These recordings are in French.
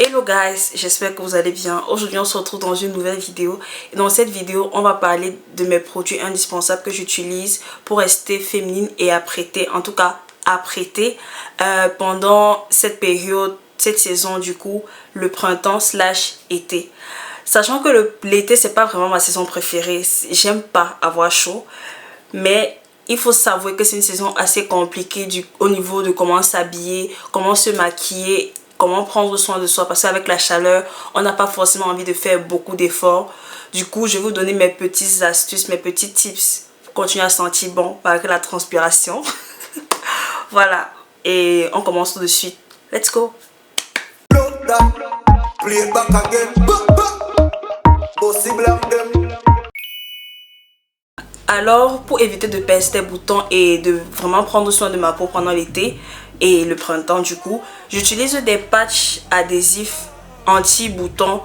Hello guys, j'espère que vous allez bien. Aujourd'hui on se retrouve dans une nouvelle vidéo et dans cette vidéo on va parler de mes produits indispensables que j'utilise pour rester féminine et apprêtée, en tout cas apprêtée pendant cette période, cette saison du coup, le printemps / été. Sachant que l'été c'est pas vraiment ma saison préférée, j'aime pas avoir chaud, mais il faut s'avouer que c'est une saison assez compliquée au niveau de comment s'habiller, comment se maquiller, comment prendre soin de soi, parce qu'avec la chaleur, on n'a pas forcément envie de faire beaucoup d'efforts. Du coup, je vais vous donner mes petites astuces, mes petits tips pour continuer à sentir bon malgré la transpiration. Voilà, et on commence tout de suite. Let's go! Alors, pour éviter de perdre des boutons et de vraiment prendre soin de ma peau pendant l'été et le printemps du coup, j'utilise des patchs adhésifs anti-boutons,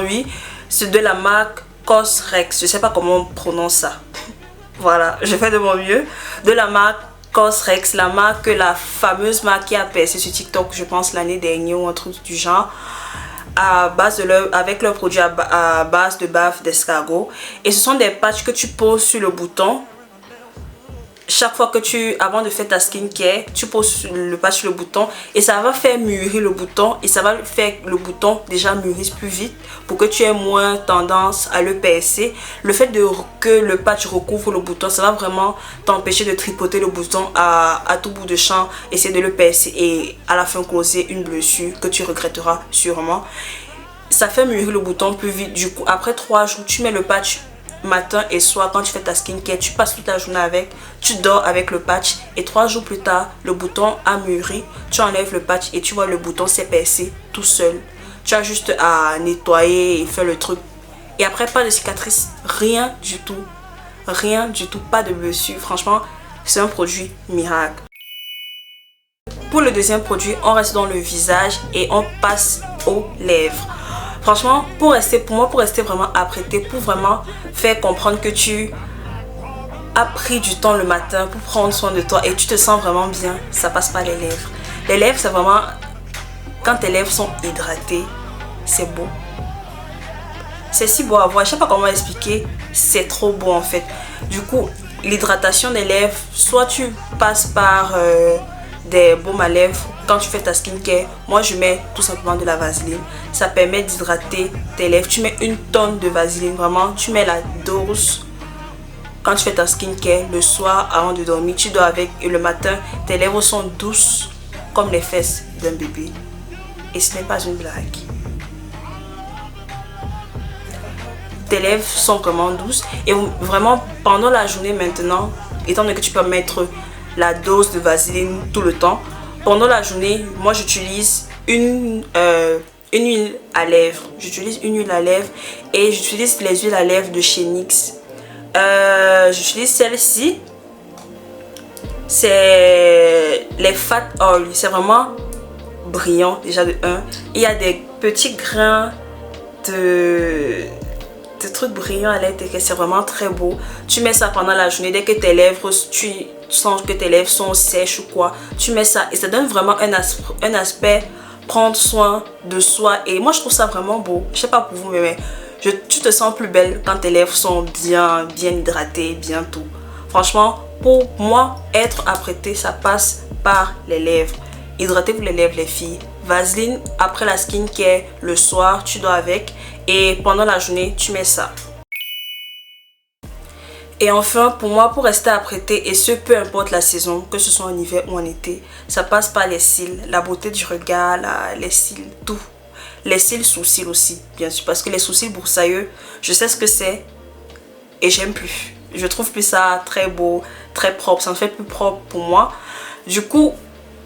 oui, c'est de la marque Cosrx, je sais pas comment on prononce ça. Voilà, je fais de mon mieux. De la marque Cosrx, la marque, la fameuse marque qui a percé sur TikTok, je pense l'année dernière ou un truc du genre, avec leur produit à base de bave d'escargot. Et ce sont des patchs que tu poses sur le bouton. Chaque fois que avant de faire ta skincare, tu poses le patch sur le bouton et ça va faire mûrir le bouton et ça va faire le bouton déjà mûrisse plus vite pour que tu aies moins tendance à le percer. Le fait que le patch recouvre le bouton, ça va vraiment t'empêcher de tripoter le bouton à tout bout de champ, essayer de le percer et à la fin causer une blessure que tu regretteras sûrement. Ça fait mûrir le bouton plus vite. Du coup, après 3 jours, tu mets le patch matin et soir quand tu fais ta skincare, tu passes toute la journée avec, tu dors avec le patch et 3 jours plus tard, le bouton a mûri, tu enlèves le patch et tu vois le bouton s'est percé tout seul. Tu as juste à nettoyer et faire le truc. Et après, pas de cicatrice, rien du tout, pas de blessure. Franchement, c'est un produit miracle. Pour le deuxième produit, on reste dans le visage et on passe aux lèvres. Franchement, pour rester vraiment apprêté, pour vraiment faire comprendre que tu as pris du temps le matin pour prendre soin de toi et tu te sens vraiment bien, ça passe par les lèvres. Les lèvres, c'est vraiment, quand tes lèvres sont hydratées, c'est beau. C'est si beau à voir, je sais pas comment expliquer, c'est trop beau en fait. Du coup, l'hydratation des lèvres, soit tu passes par des baumes à lèvres. Quand tu fais ta skincare, moi je mets tout simplement de la vaseline. Ça permet d'hydrater tes lèvres. Tu mets une tonne de vaseline, vraiment. Tu mets la dose quand tu fais ta skincare le soir avant de dormir. Tu dors avec et le matin, tes lèvres sont douces comme les fesses d'un bébé. Et ce n'est pas une blague. Tes lèvres sont vraiment douces. Et vraiment, pendant la journée maintenant, étant donné que tu peux mettre la dose de vaseline tout le temps, pendant la journée, moi j'utilise une huile à lèvres. J'utilise une huile à lèvres et j'utilise les huiles à lèvres de chez NYX. J'utilise celle-ci. C'est les Fat Oil. C'est vraiment brillant déjà de 1. Il y a des petits grains de trucs brillants à l'intérieur. C'est vraiment très beau. Tu mets ça pendant la journée. Dès que tes lèvres, tu sens que tes lèvres sont sèches ou quoi, tu mets ça et ça donne vraiment un aspect prendre soin de soi. Et moi je trouve ça vraiment beau. Je sais pas pour vous, mais tu te sens plus belle quand tes lèvres sont bien hydratées, bien tout. Franchement, pour moi, être apprêtée, ça passe par les lèvres. Hydratez-vous les lèvres les filles. Vaseline après la skincare, le soir tu dors avec et pendant la journée tu mets ça. Et enfin, pour moi, pour rester apprêtée, et ce peu importe la saison, que ce soit en hiver ou en été, ça passe par les cils, la beauté du regard, les cils, tout. Les cils sous cils aussi, bien sûr, parce que les sous cils broussailleux, je sais ce que c'est et j'aime plus. Je trouve plus ça très beau, très propre, ça me fait plus propre pour moi. Du coup,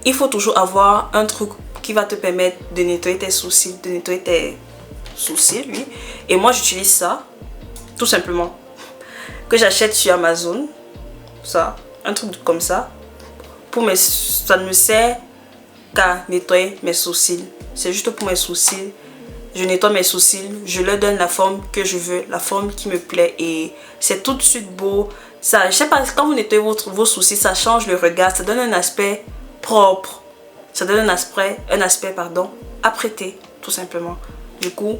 il faut toujours avoir un truc qui va te permettre de nettoyer tes sourcils, oui. Et moi, j'utilise ça, tout simplement, que j'achète sur Amazon, ça, un truc comme ça, ça ne me sert qu'à nettoyer mes sourcils. C'est juste pour mes sourcils. Je nettoie mes sourcils, je leur donne la forme que je veux, la forme qui me plaît et c'est tout de suite beau. Ça, je sais pas, quand vous nettoyez vos sourcils, ça change le regard, ça donne un aspect propre, ça donne un aspect apprêter tout simplement. Du coup,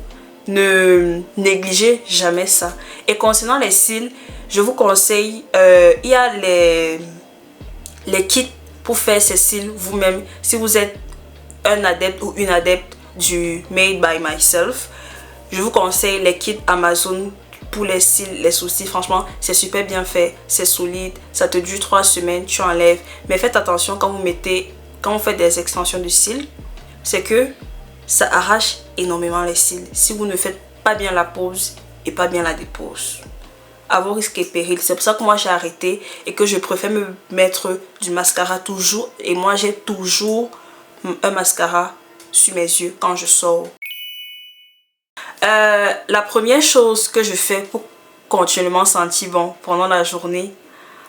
ne négligez jamais ça. Et concernant les cils, je vous conseille, il y a les kits pour faire ces cils vous-même. Si vous êtes un adepte ou une adepte du Made by Myself, je vous conseille les kits Amazon pour les cils, les sourcils. Franchement, c'est super bien fait, c'est solide, ça te dure 3 semaines, tu enlèves. Mais faites attention quand vous faites des extensions de cils, c'est que ça arrache énormément les cils si vous ne faites pas bien la pose et pas bien la dépose. À vos risques et périls. C'est pour ça que moi j'ai arrêté et que je préfère me mettre du mascara toujours. Et moi j'ai toujours un mascara sur mes yeux quand je sors. La première chose que je fais pour continuellement sentir bon pendant la journée,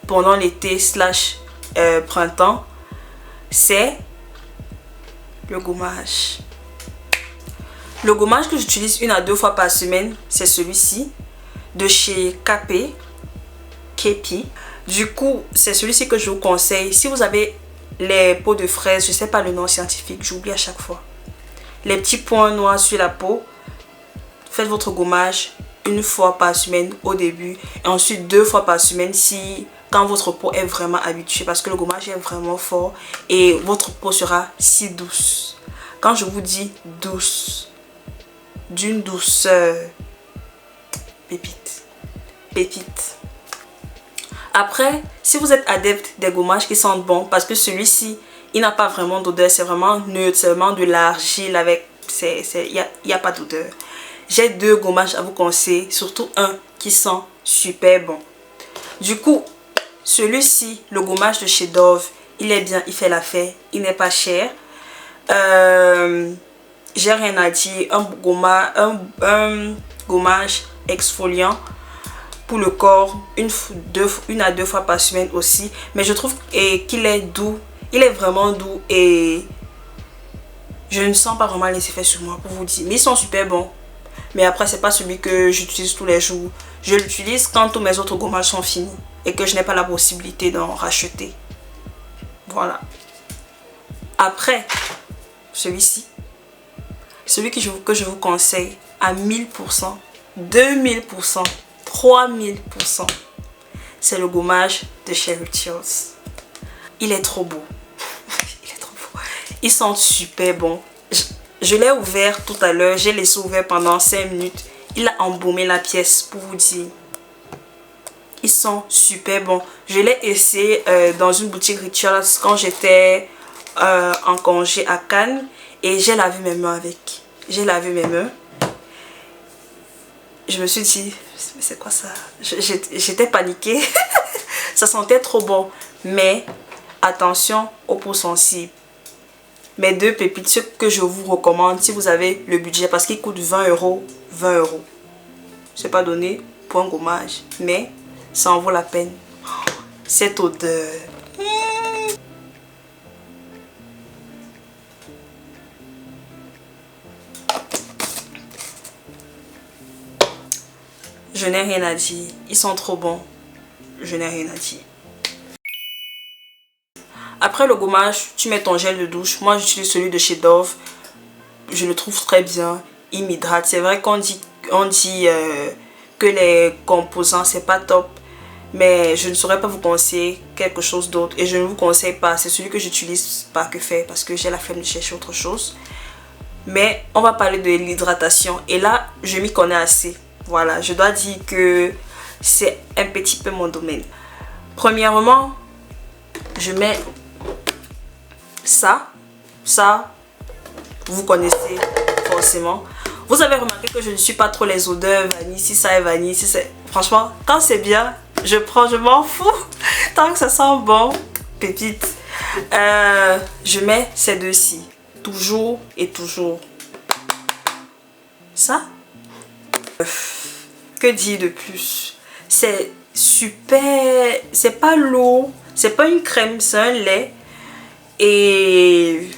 pendant l'été / printemps, c'est le gommage. Le gommage que j'utilise 1 à 2 fois par semaine, c'est celui-ci de chez Kepi. Du coup, c'est celui-ci que je vous conseille. Si vous avez les peaux de fraise, je sais pas le nom scientifique, j'oublie à chaque fois. Les petits points noirs sur la peau, faites votre gommage 1 fois par semaine au début et ensuite 2 fois par semaine quand votre peau est vraiment habituée, parce que le gommage est vraiment fort et votre peau sera si douce. Quand je vous dis douce, d'une douceur pépite. Après, si vous êtes adepte des gommages qui sentent bon, parce que celui-ci, il n'a pas vraiment d'odeur, c'est vraiment neutre, c'est vraiment de l'argile avec, il n'y a pas d'odeur. J'ai 2 gommages à vous conseiller, surtout un qui sent super bon. Du coup, celui-ci, le gommage de chez Dove, il est bien, il fait l'affaire, il n'est pas cher. J'ai rien à dire, un gommage exfoliant pour le corps 1 à 2 fois par semaine aussi, mais je trouve qu'il est doux, il est vraiment doux et je ne sens pas vraiment les effets sur moi pour vous dire, mais ils sont super bons. Mais après, c'est pas celui que j'utilise tous les jours, je l'utilise quand tous mes autres gommages sont finis et que je n'ai pas la possibilité d'en racheter. Voilà. Après, celui-ci, celui que je vous conseille à 1000%, 2000%, 3000%, c'est le gommage de chez Rituals. Il est trop beau. Il est trop beau. Ils sentent super bon. Je l'ai ouvert tout à l'heure. J'ai laissé ouvert pendant 5 minutes. Il a embaumé la pièce pour vous dire. Ils sont super bons. Je l'ai essayé dans une boutique Rituals quand j'étais en congé à Cannes. Et j'ai lavé mes mains avec. J'ai lavé mes mains. Je me suis dit, c'est quoi ça? J'étais paniquée. Ça sentait trop bon. Mais attention aux peaux sensibles. Mes 2 pépites, ce que je vous recommande si vous avez le budget, parce qu'il coûte 20 €. 20 €. C'est pas donné pour un gommage, mais ça en vaut la peine. Cette odeur. Je n'ai rien à dire. Ils sont trop bons. Je n'ai rien à dire. Après le gommage, tu mets ton gel de douche. Moi, j'utilise celui de chez Dove. Je le trouve très bien. Il m'hydrate. C'est vrai qu'on dit que les composants, c'est pas top. Mais je ne saurais pas vous conseiller quelque chose d'autre. Et je ne vous conseille pas. C'est celui que j'utilise pas que faire parce que j'ai la flemme de chercher autre chose. Mais on va parler de l'hydratation. Et là, je m'y connais assez. Voilà, je dois dire que c'est un petit peu mon domaine. Premièrement, je mets ça, vous connaissez forcément. Vous avez remarqué que je ne suis pas trop les odeurs vanille, si ça est vanille, si c'est... Franchement, quand c'est bien, je prends, je m'en fous. Tant que ça sent bon, pépite. Je mets ces 2-ci, toujours et toujours. Ça, que dire de plus? C'est super, c'est pas lourd, c'est pas une crème, c'est un lait. Et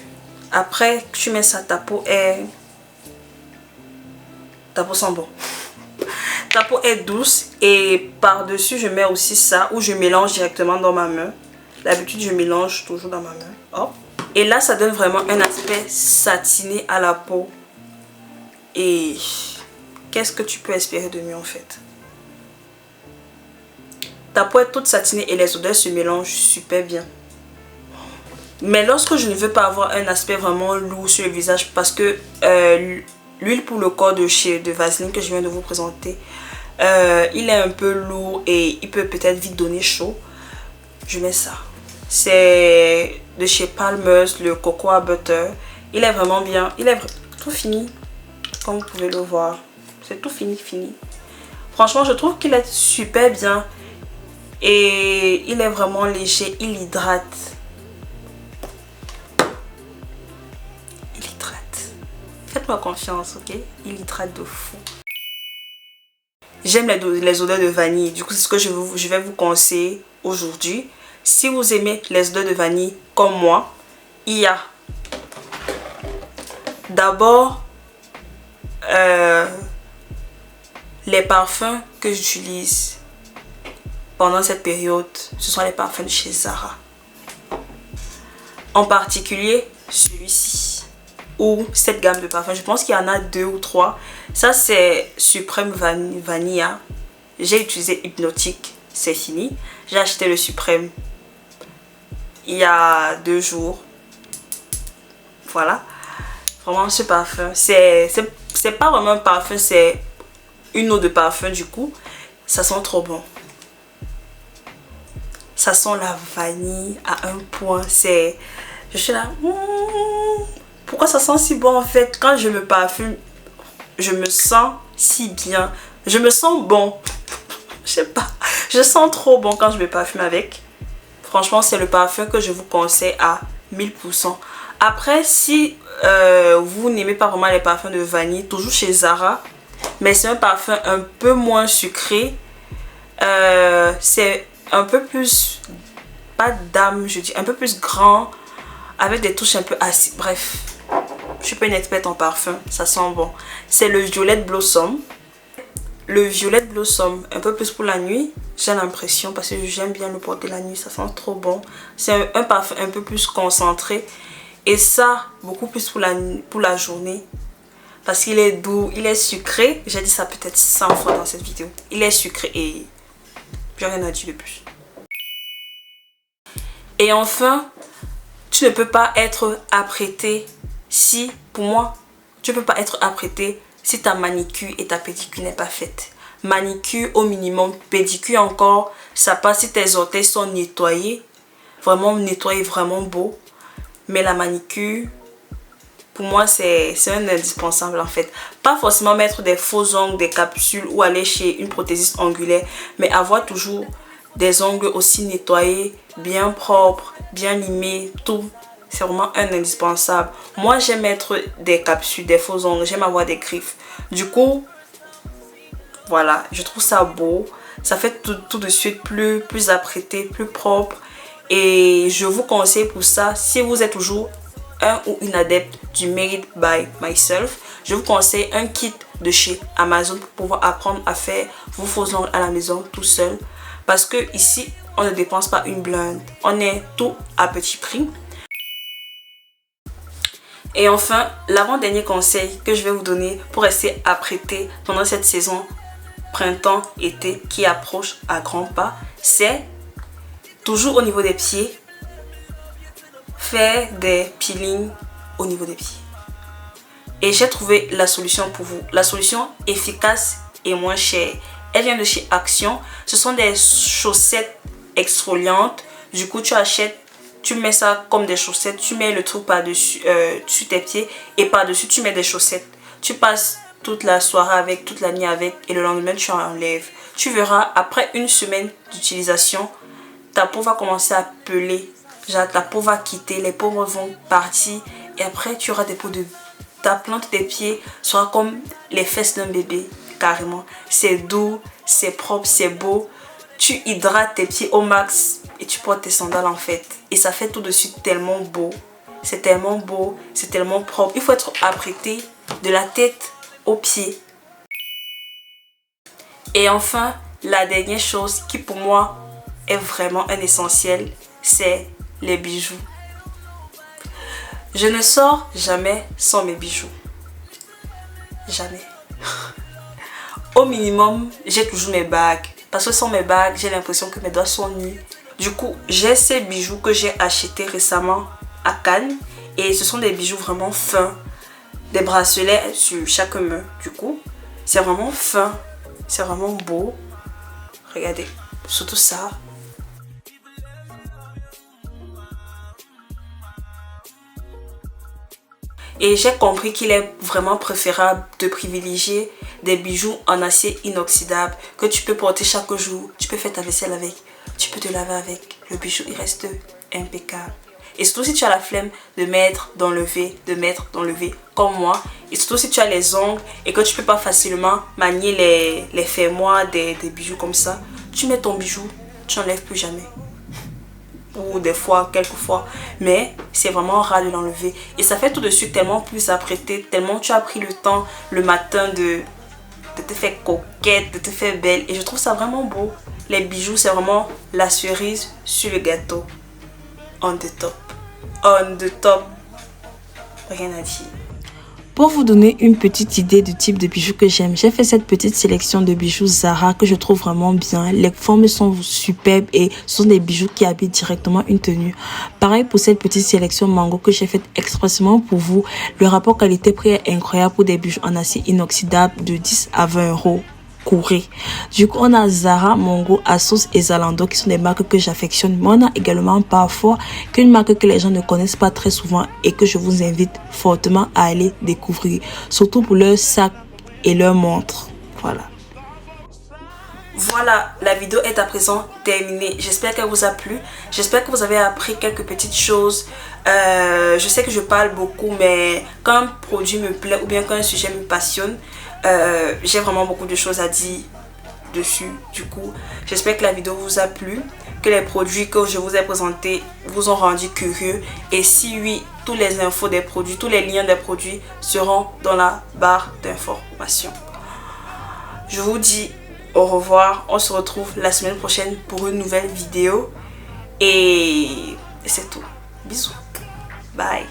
après tu mets ça, ta peau sent bon. Ta peau est douce. Et par dessus je mets aussi ça, ou je mélange directement dans ma main. D'habitude je mélange toujours dans ma main. Hop. Et là, ça donne vraiment un aspect satiné à la peau. Et qu'est-ce que tu peux espérer de mieux en fait? Ta peau est toute satinée et les odeurs se mélangent super bien. Mais lorsque je ne veux pas avoir un aspect vraiment lourd sur le visage, parce que l'huile pour le corps de Vaseline que je viens de vous présenter, il est un peu lourd et il peut peut-être vite donner chaud. Je mets ça. C'est de chez Palmer's, le Cocoa Butter. Il est vraiment bien. Il est tout fini, comme vous pouvez le voir. C'est tout fini. Franchement, je trouve qu'il est super bien. Et il est vraiment léger. Il hydrate. Faites-moi confiance, ok? Il hydrate de fou. J'aime les odeurs de vanille. Du coup, c'est ce que je vais vous conseiller aujourd'hui. Si vous aimez les odeurs de vanille comme moi, il y a d'abord les parfums que j'utilise pendant cette période. Ce sont les parfums de chez Zara. En particulier, celui-ci. Ou cette gamme de parfums. Je pense qu'il y en a 2 ou 3. Ça, c'est Supreme Vanilla. J'ai utilisé Hypnotique. C'est fini. J'ai acheté le Supreme il y a 2 jours. Voilà. Vraiment, ce parfum. C'est pas vraiment un parfum. C'est une eau de parfum du coup. Ça sent trop bon. Ça sent la vanille à un point. Je suis là. Pourquoi ça sent si bon en fait? Quand je me parfume, je me sens si bien. Je me sens bon. Je sais pas. Je sens trop bon quand je me parfume avec. Franchement, c'est le parfum que je vous conseille à 1000%. Après, si vous n'aimez pas vraiment les parfums de vanille, toujours chez Zara, mais c'est un parfum un peu moins sucré. C'est un peu plus, pas d'âme, je dis, un peu plus grand, avec des touches un peu acides. Bref. Je suis pas une experte en parfum, ça sent bon. C'est le Violet Blossom. Le Violet Blossom, un peu plus pour la nuit, j'ai l'impression, parce que j'aime bien le porter la nuit, ça sent trop bon. C'est un parfum un peu plus concentré. Et ça, beaucoup plus pour la journée. Parce qu'il est doux, il est sucré. J'ai dit ça peut-être 100 fois dans cette vidéo. Il est sucré et j'ai rien à dire de plus. Et enfin, tu ne peux pas être apprêté si, pour moi, tu ne peux pas être apprêté si ta manicure et ta pédicure n'est pas faite. Manicure au minimum, pédicure encore, ça passe si tes orteils sont nettoyés. Vraiment nettoyés, vraiment beau. Mais la manicure, pour moi, c'est un indispensable en fait. Pas forcément mettre des faux ongles, des capsules ou aller chez une prothésiste ongulaire. Mais avoir toujours des ongles aussi nettoyés, bien propres, bien limés, tout. C'est vraiment un indispensable. Moi, j'aime mettre des capsules, des faux ongles. J'aime avoir des griffes. Du coup, voilà, je trouve ça beau. Ça fait tout de suite plus apprêté, plus propre. Et je vous conseille pour ça, si vous êtes toujours un ou une adepte du Made by Myself, je vous conseille un kit de chez Amazon pour pouvoir apprendre à faire vos faux ongles à la maison tout seul. Parce que ici, on ne dépense pas une blinde. On est tout à petit prix. Et enfin, l'avant-dernier conseil que je vais vous donner pour rester apprêté pendant cette saison printemps-été qui approche à grands pas, c'est toujours au niveau des pieds, faire des peelings au niveau des pieds. Et j'ai trouvé la solution pour vous. La solution efficace et moins chère. Elle vient de chez Action. Ce sont des chaussettes exfoliantes. Du coup, tu achètes, tu mets ça comme des chaussettes. Tu mets le truc par-dessus sur tes pieds. Et par-dessus, tu mets des chaussettes. Tu passes toute la soirée avec, toute la nuit avec. Et le lendemain, tu enlèves. Tu verras, après une semaine d'utilisation, ta peau va commencer à peler. Genre, ta peau va quitter. Les peaux vont partir. Et après, tu auras des peaux de... Ta plante des pieds sera comme les fesses d'un bébé. Carrément. C'est doux, c'est propre, c'est beau. Tu hydrates tes pieds au max. Et tu portes tes sandales en fait. Et ça fait tout de suite tellement beau. C'est tellement beau, c'est tellement propre. Il faut être apprêté de la tête aux pieds. Et enfin, la dernière chose qui pour moi est vraiment un essentiel, c'est les bijoux. Je ne sors jamais sans mes bijoux. Jamais. Au minimum, j'ai toujours mes bagues. Parce que sans mes bagues, j'ai l'impression que mes doigts sont nus. Du coup, j'ai ces bijoux que j'ai achetés récemment à Cannes. Et ce sont des bijoux vraiment fins. Des bracelets sur chaque main. Du coup, c'est vraiment fin. C'est vraiment beau. Regardez. Surtout ça. Et j'ai compris qu'il est vraiment préférable de privilégier des bijoux en acier inoxydable que tu peux porter chaque jour. Tu peux faire ta vaisselle avec, tu peux te laver avec. Le bijou, il reste impeccable. Et surtout si tu as la flemme de mettre, d'enlever, comme moi. Et surtout si tu as les ongles et que tu peux pas facilement manier les fermoirs des bijoux comme ça. Tu mets ton bijou, tu n'enlèves plus jamais. Ou des fois, quelques fois, mais c'est vraiment rare de l'enlever et ça fait tout de suite tellement plus apprêté, tellement tu as pris le temps le matin de te faire coquette, de te faire belle et je trouve ça vraiment beau. Les bijoux, c'est vraiment la cerise sur le gâteau. On the top. On the top. Rien à dire. Pour vous donner une petite idée du type de bijoux que j'aime, j'ai fait cette petite sélection de bijoux Zara que je trouve vraiment bien. Les formes sont superbes et ce sont des bijoux qui habillent directement une tenue. Pareil pour cette petite sélection Mango que j'ai faite expressément pour vous. Le rapport qualité-prix est incroyable pour des bijoux en acier inoxydable de 10 à 20 euros. Du coup, on a Zara, Mango, Asos et Zalando qui sont des marques que j'affectionne. Mais on a également parfois qu'une marque que les gens ne connaissent pas très souvent et que je vous invite fortement à aller découvrir. Surtout pour leurs sacs et leurs montres. Voilà. Voilà, la vidéo est à présent terminée. J'espère qu'elle vous a plu. J'espère que vous avez appris quelques petites choses. Je sais que je parle beaucoup, mais quand un produit me plaît ou bien quand un sujet me passionne, j'ai vraiment beaucoup de choses à dire dessus. Du coup, j'espère que la vidéo vous a plu, que les produits que je vous ai présentés vous ont rendu curieux. Et si oui, tous les infos des produits, tous les liens des produits seront dans la barre d'information. Je vous dis au revoir. On se retrouve la semaine prochaine pour une nouvelle vidéo. Et c'est tout. Bisous. Bye.